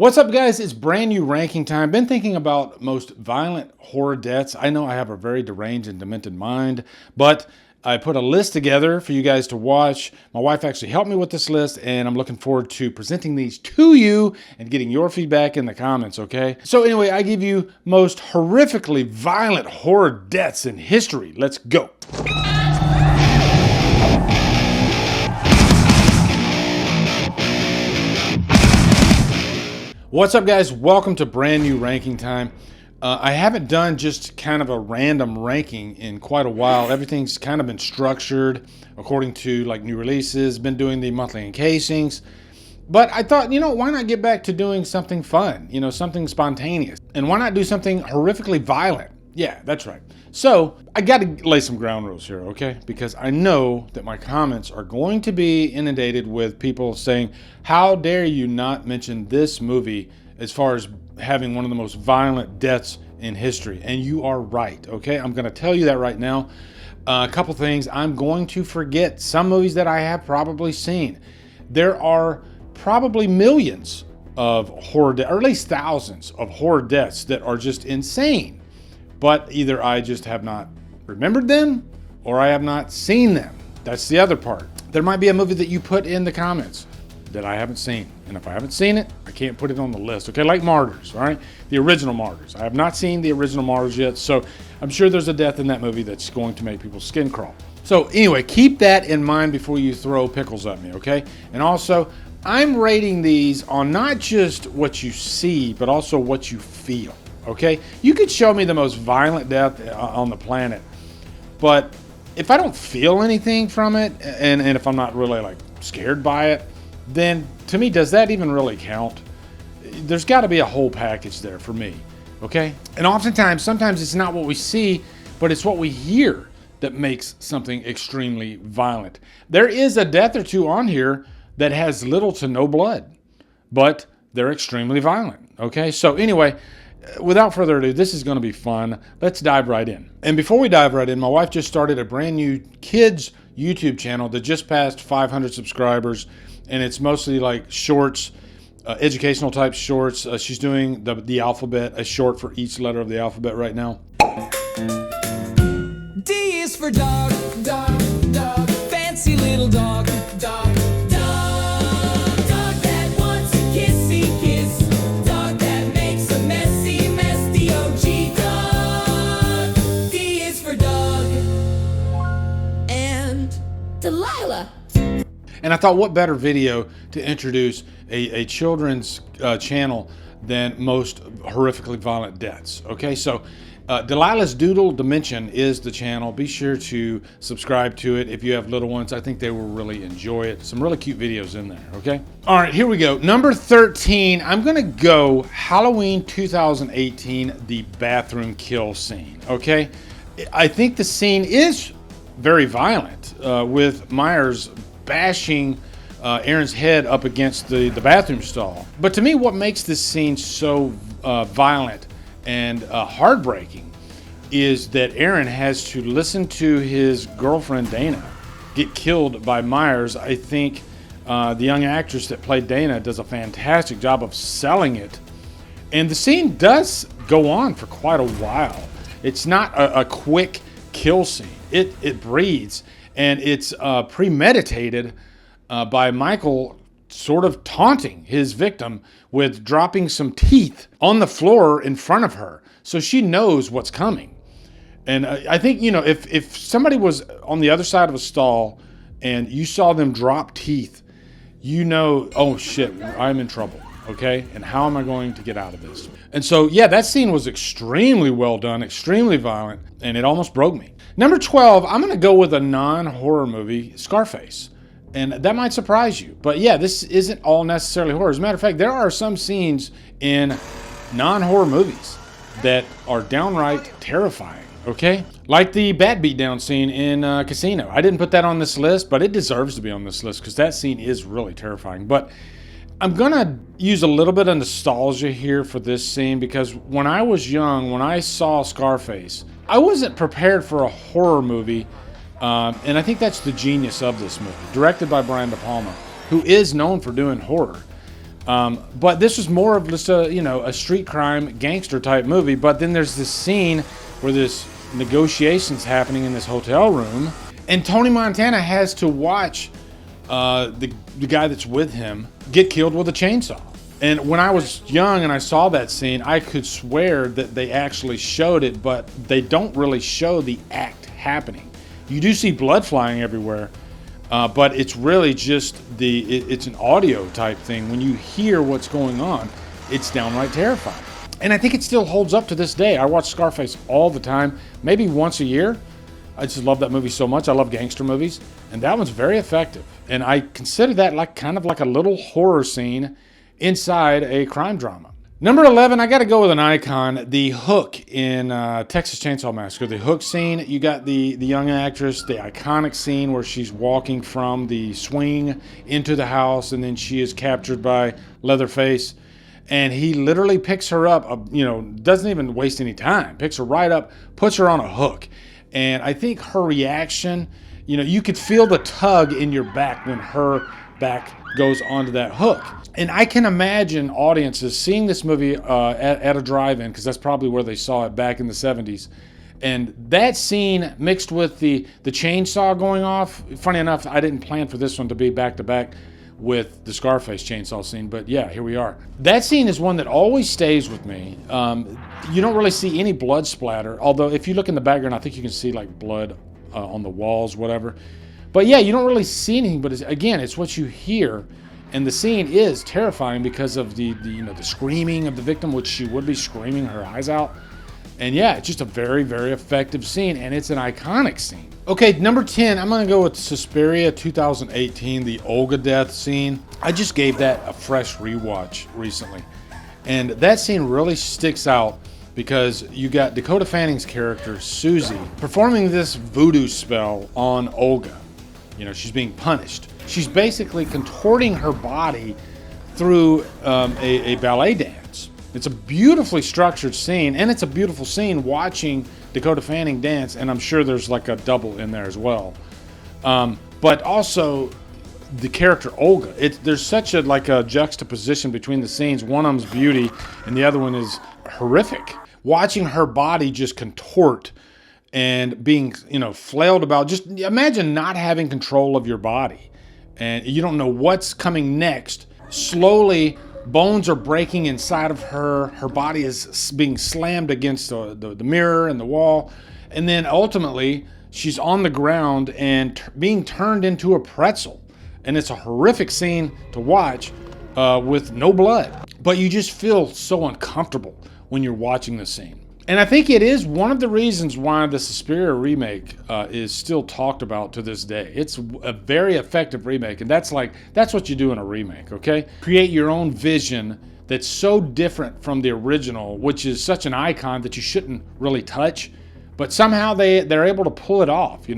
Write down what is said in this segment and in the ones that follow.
What's up, guys? It's brand new ranking time. Been thinking about most violent horror deaths. I know I have a very deranged and demented mind, but I put a list together for you guys to watch. My wife actually helped me with this list, and I'm looking forward to presenting these to you and getting your feedback in the comments, okay? So anyway, I give you most horrifically violent horror deaths in history. Let's go. What's up, guys? Welcome to brand new ranking time. I haven't done just kind of a random ranking in quite a while. Everything's kind of been structured according to like new releases, been doing the monthly encasings. But I thought, why not get back to doing something fun, something spontaneous? And why not do something horrifically violent? Yeah, that's right. So I got to lay some ground rules here, okay? Because I know that my comments are going to be inundated with people saying, how dare you not mention this movie as far as having one of the most violent deaths in history? And you are right, okay? I'm going to tell you that right now. A couple things. I'm going to forget some movies that I have probably seen. There are probably millions of horror deaths, or at least thousands of horror deaths that are just insane. But either I just have not remembered them or I have not seen them. That's the other part. There might be a movie that you put in the comments that I haven't seen. And if I haven't seen it, I can't put it on the list. Okay, like Martyrs, all right? The original Martyrs. I have not seen the original Martyrs yet, so I'm sure there's a death in that movie that's going to make people's skin crawl. So anyway, keep that in mind before you throw pickles at me, okay? And also, I'm rating these on not just what you see, but also what you feel. Okay, you could show me the most violent death on the planet, but if I don't feel anything from it, and if I'm not really like scared by it, then to me, does that even really count? There's got to be a whole package there for me, okay? And sometimes it's not what we see, but it's what we hear that makes something extremely violent. There is a death or two on here that has little to no blood, but they're extremely violent, okay? So anyway, without further ado, this is going to be fun. Let's dive right in. And before we dive right in, my wife just started a brand new kids YouTube channel that just passed 500 subscribers, and it's mostly like shorts, educational type shorts. She's doing the alphabet, a short for each letter of the alphabet right now. D is for dog, dog, dog, fancy little dog, dog. DELILAH. And I thought, what better video to introduce a children's channel than most horrifically violent deaths. Okay, so Delilah's Doodle Dimension is the channel. Be sure to subscribe to it if you have little ones. I think they will really enjoy it. Some really cute videos in there, okay? All right, here we go. Number 13, I'm gonna go Halloween 2018, the bathroom kill scene, okay? I think the scene is very violent, with Myers bashing Aaron's head up against the bathroom stall. But to me, what makes this scene so violent and heartbreaking is that Aaron has to listen to his girlfriend Dana get killed by Myers. I think the young actress that played Dana does a fantastic job of selling it. And the scene does go on for quite a while. It's not a quick kill scene. It breathes, and it's premeditated by Michael sort of taunting his victim with dropping some teeth on the floor in front of her, so she knows what's coming. And I think, if somebody was on the other side of a stall and you saw them drop teeth, oh shit, I'm in trouble, okay? And how am I going to get out of this? And so, yeah, that scene was extremely well done, extremely violent, and it almost broke me. Number 12, I'm going to go with a non-horror movie, Scarface. And that might surprise you. But yeah, this isn't all necessarily horror. As a matter of fact, there are some scenes in non-horror movies that are downright terrifying, okay? Like the bat beatdown scene in Casino. I didn't put that on this list, but it deserves to be on this list because that scene is really terrifying. But I'm going to use a little bit of nostalgia here for this scene because when I was young, when I saw Scarface, I wasn't prepared for a horror movie, and I think that's the genius of this movie. Directed by Brian De Palma, who is known for doing horror. But this was more of just a, a street crime gangster type movie. But then there's this scene where this negotiations happening in this hotel room, and Tony Montana has to watch the guy that's with him get killed with a chainsaw. And when I was young and I saw that scene, I could swear that they actually showed it, but they don't really show the act happening. You do see blood flying everywhere, but it's really just it's an audio type thing. When you hear what's going on, it's downright terrifying. And I think it still holds up to this day. I watch Scarface all the time, maybe once a year. I just love that movie so much. I love gangster movies, and that one's very effective. And I consider that like kind of like a little horror scene inside a crime drama. Number 11, I got to go with an icon, the hook in Texas Chainsaw Massacre. The hook scene, you got the young actress, the iconic scene where she's walking from the swing into the house, and then she is captured by Leatherface. And he literally picks her up, doesn't even waste any time, picks her right up, puts her on a hook. And I think her reaction, you could feel the tug in your back when her back goes onto that hook. And I can imagine audiences seeing this movie at a drive-in, because that's probably where they saw it back in the 70s. And that scene mixed with the chainsaw going off, funny enough, I didn't plan for this one to be back-to-back with the Scarface chainsaw scene, but yeah, here we are. That scene is one that always stays with me. You don't really see any blood splatter, although if you look in the background, I think you can see like blood on the walls, whatever. But yeah, you don't really see anything, but it's what you hear. And the scene is terrifying because of the screaming of the victim, which she would be screaming her eyes out. And yeah, it's just a very, very effective scene, and it's an iconic scene. Okay, number 10, I'm gonna go with Suspiria 2018, the Olga death scene. I just gave that a fresh rewatch recently. And that scene really sticks out because you got Dakota Fanning's character, Susie, performing this voodoo spell on Olga. She's being punished. She's basically contorting her body through a ballet dance. It's a beautifully structured scene, and it's a beautiful scene watching Dakota Fanning dance, and I'm sure there's like a double in there as well. But also the character Olga. There's such a juxtaposition between the scenes. One of them's beauty, and the other one is horrific. Watching her body just contort and being, flailed about. Just imagine not having control of your body, and you don't know what's coming next. Slowly, bones are breaking inside of her. Her body is being slammed against the mirror and the wall. And then ultimately, she's on the ground and being turned into a pretzel. And it's a horrific scene to watch with no blood. But you just feel so uncomfortable when you're watching the scene. And I think it is one of the reasons why the Suspiria remake is still talked about to this day. It's a very effective remake, and that's what you do in a remake, okay? Create your own vision that's so different from the original, which is such an icon that you shouldn't really touch, but somehow they're able to pull it off,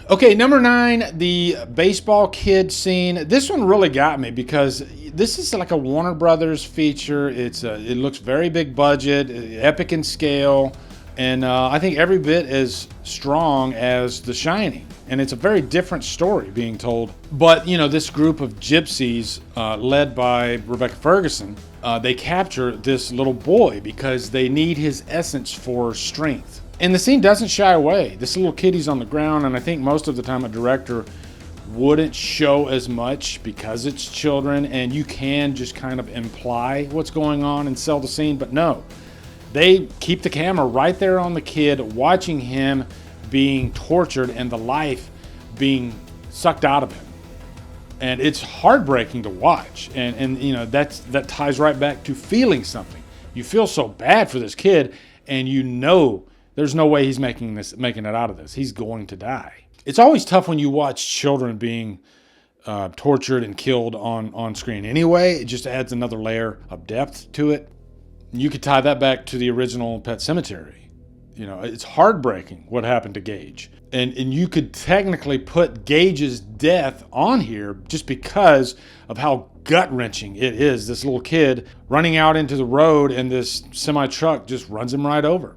Okay, number 9, the baseball kid scene. This one really got me because this is like a Warner Brothers feature. It looks very big budget, epic in scale, and I think every bit as strong as The Shining. And it's a very different story being told. But, this group of gypsies led by Rebecca Ferguson, they capture this little boy because they need his essence for strength. And the scene doesn't shy away. This little kid, on the ground, and I think most of the time a director wouldn't show as much because it's children and you can just kind of imply what's going on and sell the scene, but no. They keep the camera right there on the kid, watching him being tortured and the life being sucked out of him. And it's heartbreaking to watch. And that ties right back to feeling something. You feel so bad for this kid, and there's no way he's making it out of this. He's going to die. It's always tough when you watch children being tortured and killed on screen anyway. It just adds another layer of depth to it. You could tie that back to the original Pet Sematary. It's heartbreaking what happened to Gage. And you could technically put Gage's death on here just because of how gut-wrenching it is. This little kid running out into the road and this semi-truck just runs him right over.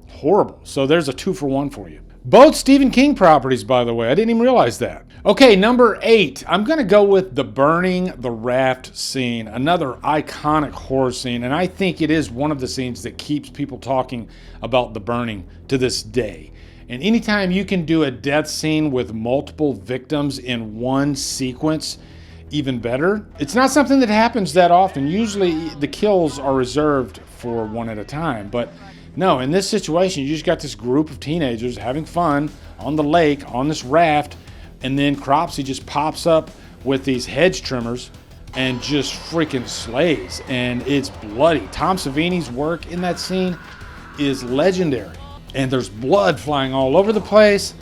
Horrible. So there's a 2-for-1 for you. Both Stephen King properties, by the way. I didn't even realize that. Okay, number 8. I'm going to go with the burning the raft scene, another iconic horror scene. And I think it is one of the scenes that keeps people talking about the burning to this day. And anytime you can do a death scene with multiple victims in one sequence, even better. It's not something that happens that often. Usually the kills are reserved for one at a time. But no, in this situation, you just got this group of teenagers having fun on the lake, on this raft, and then Cropsey just pops up with these hedge trimmers and just freaking slays. And it's bloody. Tom Savini's work in that scene is legendary. And there's blood flying all over the place.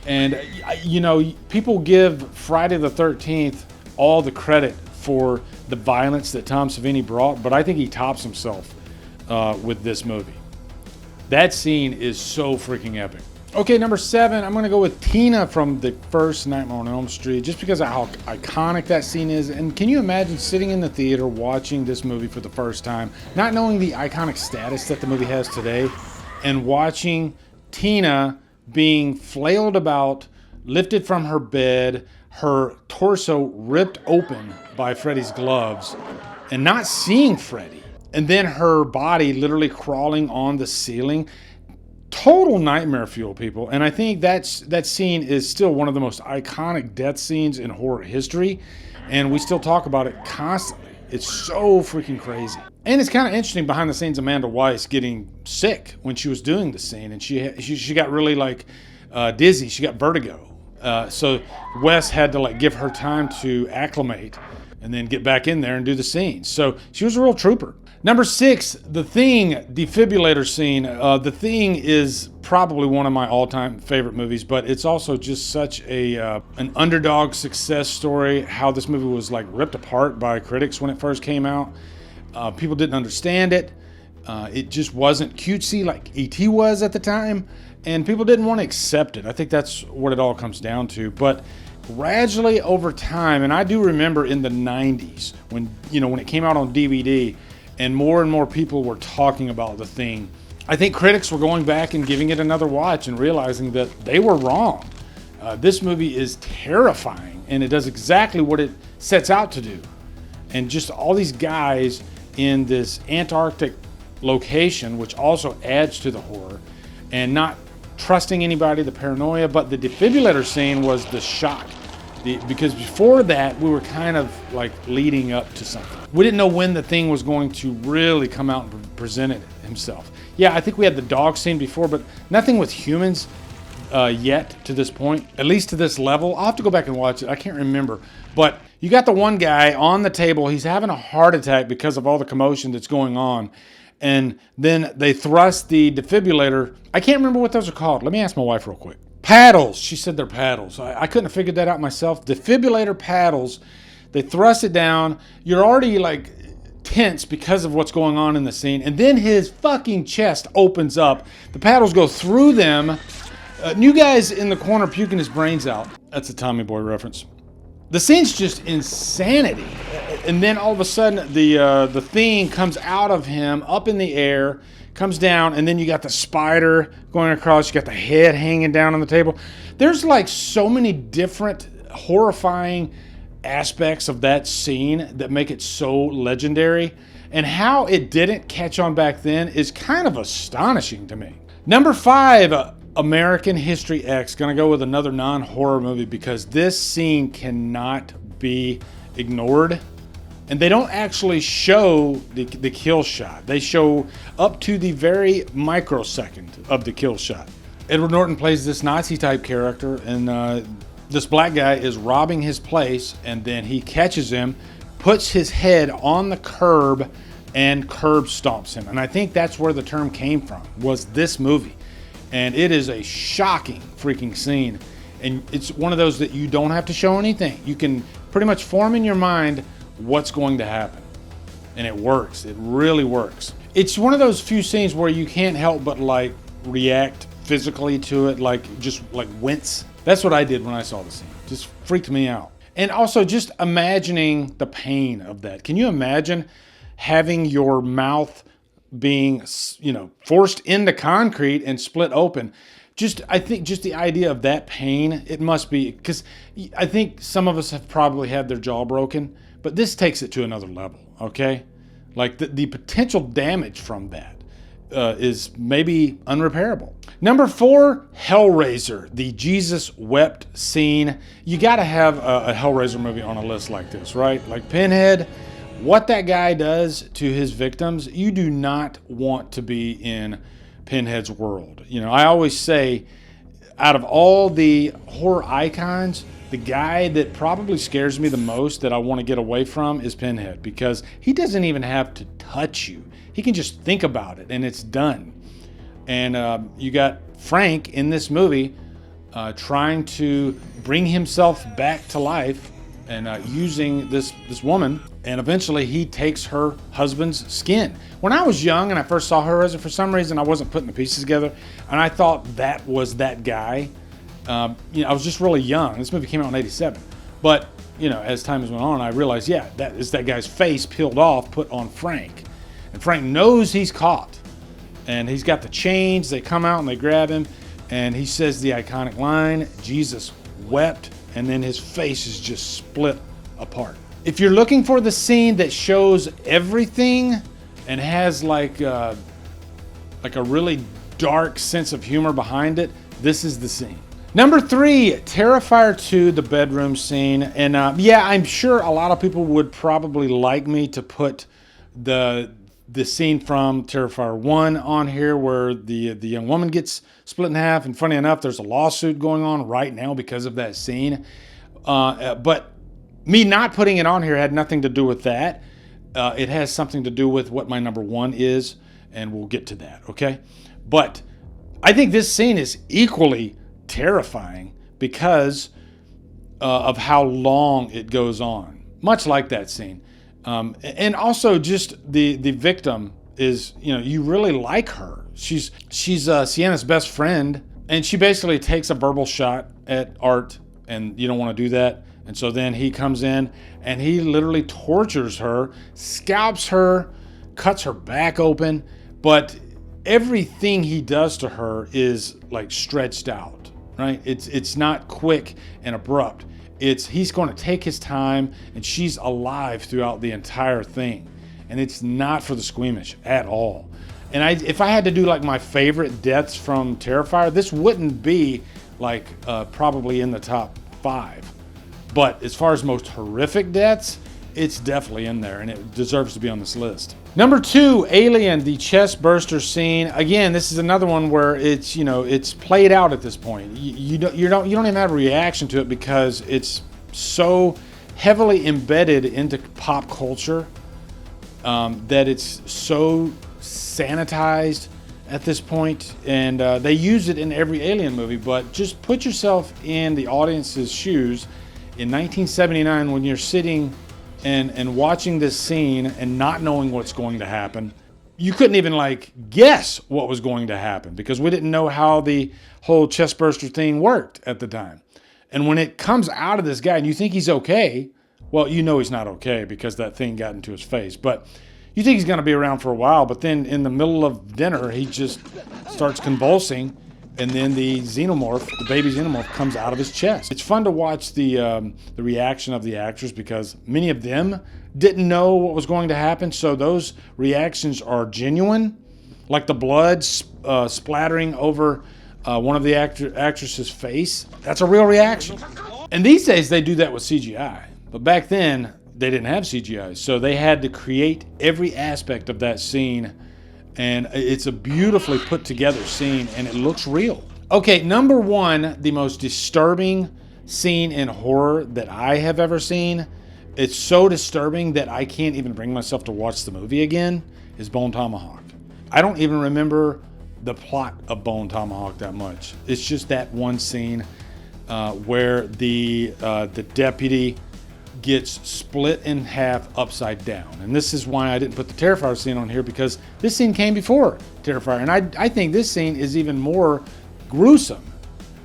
And, you know, people give Friday the 13th all the credit for the violence that Tom Savini brought, but I think he tops himself with this movie. That scene is so freaking epic. Okay, number 7, I'm gonna go with Tina from the first Nightmare on Elm Street, just because of how iconic that scene is. And can you imagine sitting in the theater watching this movie for the first time, not knowing the iconic status that the movie has today, and watching Tina being flailed about, lifted from her bed, her torso ripped open by Freddy's gloves, and not seeing Freddy. And then her body literally crawling on the ceiling. Total nightmare fuel, people. And I think that scene is still one of the most iconic death scenes in horror history. And we still talk about it constantly. It's so freaking crazy. And it's kind of interesting behind the scenes, Amanda Weiss getting sick when she was doing the scene. And she got really like dizzy. She got vertigo. So Wes had to like give her time to acclimate and then get back in there and do the scene. So she was a real trooper. Number 6, The Thing defibrillator scene. The Thing is probably one of my all-time favorite movies, but it's also just such an underdog success story. How this movie was like ripped apart by critics when it first came out. People didn't understand it. It just wasn't cutesy like E.T. was at the time, and people didn't want to accept it. I think that's what it all comes down to. But gradually over time, and I do remember in the 90s when it came out on DVD, and more people were talking about The Thing. I think critics were going back and giving it another watch and realizing that they were wrong. This movie is terrifying, and it does exactly what it sets out to do. And just all these guys in this Antarctic location, which also adds to the horror, and not trusting anybody, the paranoia, but the defibrillator scene was the shock. Because before that, we were kind of like leading up to something. We didn't know when the Thing was going to really come out and present it himself. Yeah, I think we had the dog scene before, but nothing with humans yet to this point, at least to this level. I'll have to go back and watch it. I can't remember. But you got the one guy on the table. He's having a heart attack because of all the commotion that's going on. And then they thrust the defibrillator. I can't remember what those are called. Let me ask my wife real quick. Paddles. She said they're paddles. I couldn't have figured that out myself. Defibrillator paddles. They thrust it down. You're already like tense because of what's going on in the scene. And then his fucking chest opens up. The paddles go through them. New guy's in the corner puking his brains out. That's a Tommy Boy reference. The scene's just insanity. And then all of a sudden the Thing comes out of him up in the air, comes down, and then you got the spider going across, you got the head hanging down on the table. There's like so many different horrifying aspects of that scene that make it so legendary. And how it didn't catch on back then is kind of astonishing to me. Number 5, American History X. Gonna go with another non-horror movie because this scene cannot be ignored. And they don't actually show the kill shot. They show up to the very microsecond of the kill shot. Edward Norton plays this Nazi-type character, and this black guy is robbing his place, and then he catches him, puts his head on the curb, and curb stomps him. And I think that's where the term came from, was this movie. And it is a shocking freaking scene. And it's one of those that you don't have to show anything. You can pretty much form in your mind what's going to happen. And it works. It really works. It's one of those few scenes where you can't help but like react physically to it, like just like wince. That's what I did when I saw the scene. Just freaked me out. And also just imagining the pain of that. Can you imagine having your mouth being, forced into concrete and split open? I think just the idea of that pain, it must be, because I think some of us have probably had their jaw broken, but this takes it to another level, okay? Like the potential damage from that is maybe unrepairable. Number 4, Hellraiser, the Jesus wept scene. You got to have a Hellraiser movie on a list like this, right? Like Pinhead, what that guy does to his victims, you do not want to be in Pinhead's world. You know, I always say, out of all the horror icons, the guy that probably scares me the most that I want to get away from is Pinhead, because he doesn't even have to touch you. He can just think about it and it's done. And you got Frank in this movie trying to bring himself back to life and using this woman, and eventually he takes her husband's skin. When I was young and I first saw Hellraiser, for some reason I wasn't putting the pieces together, and I thought that was that guy. You know, I was just really young. This movie came out in '87, but you know, as time has went on, I realized, yeah, that is that guy's face peeled off, put on Frank, and Frank knows he's caught, and he's got the chains. They come out and they grab him, and he says the iconic line, "Jesus wept," and then his face is just split apart. If you're looking for the scene that shows everything and has like a really dark sense of humor behind it, this is the scene. Number 3, Terrifier 2, the bedroom scene. And yeah, I'm sure a lot of people would probably like me to put the scene from Terrifier 1 on here, where the young woman gets split in half. And funny enough, there's a lawsuit going on right now because of that scene. But me not putting it on here had nothing to do with that. It has something to do with what my number 1 is, and we'll get to that, okay? But I think this scene is equally terrifying because of how long it goes on, much like that scene. And also just the victim is, you know, you really like her. She's Sienna's best friend, and she basically takes a verbal shot at Art, and you don't want to do that. And so then he comes in and he literally tortures her, scalps her, cuts her back open, but everything he does to her is like stretched out, right? It's not quick and abrupt. He's going to take his time, and she's alive throughout the entire thing. And it's not for the squeamish at all. And if I had to do like my favorite deaths from Terrifier, this wouldn't be like probably in the top 5. But as far as most horrific deaths, it's definitely in there, and it deserves to be on this list. Number 2, Alien, the chest burster scene. Again, this is another one where it's, you know, it's played out at this point. You don't even have a reaction to it because it's so heavily embedded into pop culture that it's so sanitized at this point, and they use it in every Alien movie. But just put yourself in the audience's shoes in 1979 when you're sitting and watching this scene and not knowing what's going to happen. You couldn't even like guess what was going to happen because we didn't know how the whole chest burster thing worked at the time. And when it comes out of this guy and you think he's okay, well, you know he's not okay because that thing got into his face. But you think he's going to be around for a while, but then in the middle of dinner, he just starts convulsing, and then the xenomorph, the baby xenomorph, comes out of his chest. It's fun to watch the reaction of the actors because many of them didn't know what was going to happen, so those reactions are genuine, like the blood splattering over one of the actress's face. That's a real reaction. And these days they do that with CGI, but back then they didn't have CGI, so they had to create every aspect of that scene. And it's a beautifully put together scene, and it looks real. Okay, number 1, the most disturbing scene in horror that I have ever seen. It's so disturbing that I can't even bring myself to watch the movie again, is Bone Tomahawk. I don't even remember the plot of Bone Tomahawk that much. It's just that one scene where the deputy gets split in half upside down. And this is why I didn't put the Terrifier scene on here, because this scene came before Terrifier. And I think this scene is even more gruesome.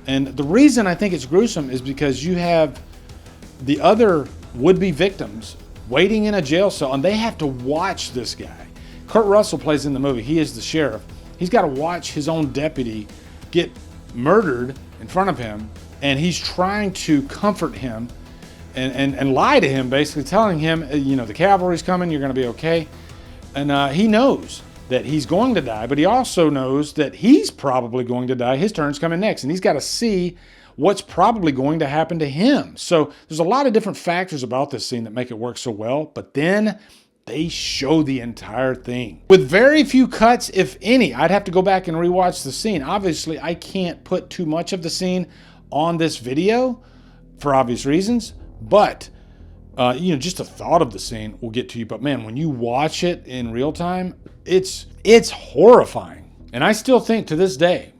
And the reason I think it's gruesome is because you have the other would-be victims waiting in a jail cell, and they have to watch this guy. Kurt Russell plays in the movie. He is the sheriff. He's got to watch his own deputy get murdered in front of him, and he's trying to comfort him and lie to him, basically telling him, you know, the cavalry's coming, you're going to be okay. And he knows that he's going to die, but he also knows that he's probably going to die. His turn's coming next, and he's got to see what's probably going to happen to him. So there's a lot of different factors about this scene that make it work so well, but then they show the entire thing with very few cuts, if any. I'd have to go back and rewatch the scene. Obviously, I can't put too much of the scene on this video for obvious reasons, but you know, just the thought of the scene will get to you. But man, when you watch it in real time, it's horrifying. And I still think to this day,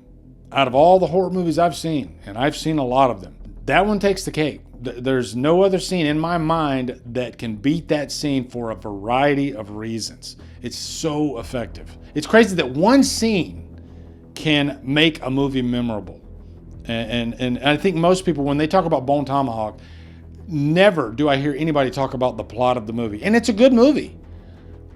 out of all the horror movies I've seen, and I've seen a lot of them, that one takes the cake. There's no other scene in my mind that can beat that scene for a variety of reasons. It's so effective. It's crazy that one scene can make a movie memorable. And I think most people, when they talk about Bone Tomahawk, never do I hear anybody talk about the plot of the movie. And it's a good movie.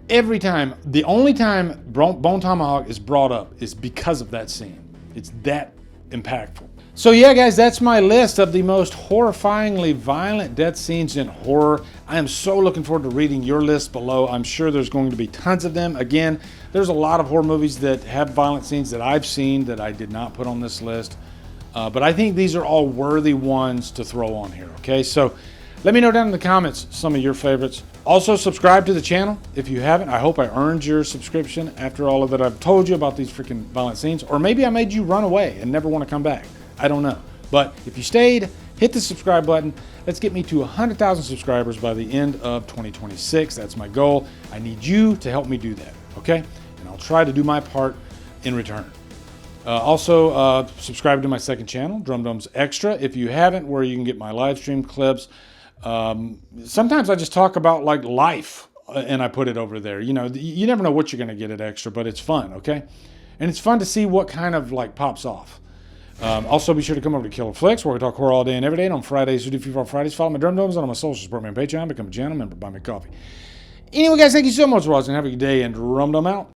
Every time, the only time Bone Tomahawk is brought up is because of that scene. It's that impactful. So yeah, guys, that's my list of the most horrifyingly violent death scenes in horror. I am so looking forward to reading your list below. I'm sure there's going to be tons of them. Again, there's a lot of horror movies that have violent scenes that I've seen that I did not put on this list. But I think these are all worthy ones to throw on here, okay? So let me know down in the comments some of your favorites. Also, subscribe to the channel if you haven't. I hope I earned your subscription after all of that I've told you about these freaking violent scenes. Or maybe I made you run away and never want to come back. I don't know. But if you stayed, hit the subscribe button. Let's get me to 100,000 subscribers by the end of 2026. That's my goal. I need you to help me do that, okay? And I'll try to do my part in return. Also, subscribe to my second channel, Drumdums Xtra, if you haven't, where you can get my live stream clips. Sometimes I just talk about like life and I put it over there. You know, you never know what you're going to get at Xtra, but it's fun, okay? And it's fun to see what kind of like pops off. Also, be sure to come over to Killer Flicks, where we talk horror all day and every day. And on Fridays, we do Free for Fridays. Follow my Drumdums on my social support me on Patreon. Become a channel member. Buy me coffee. Anyway, guys, thank you so much for watching. Have a good day, and Drumdum out.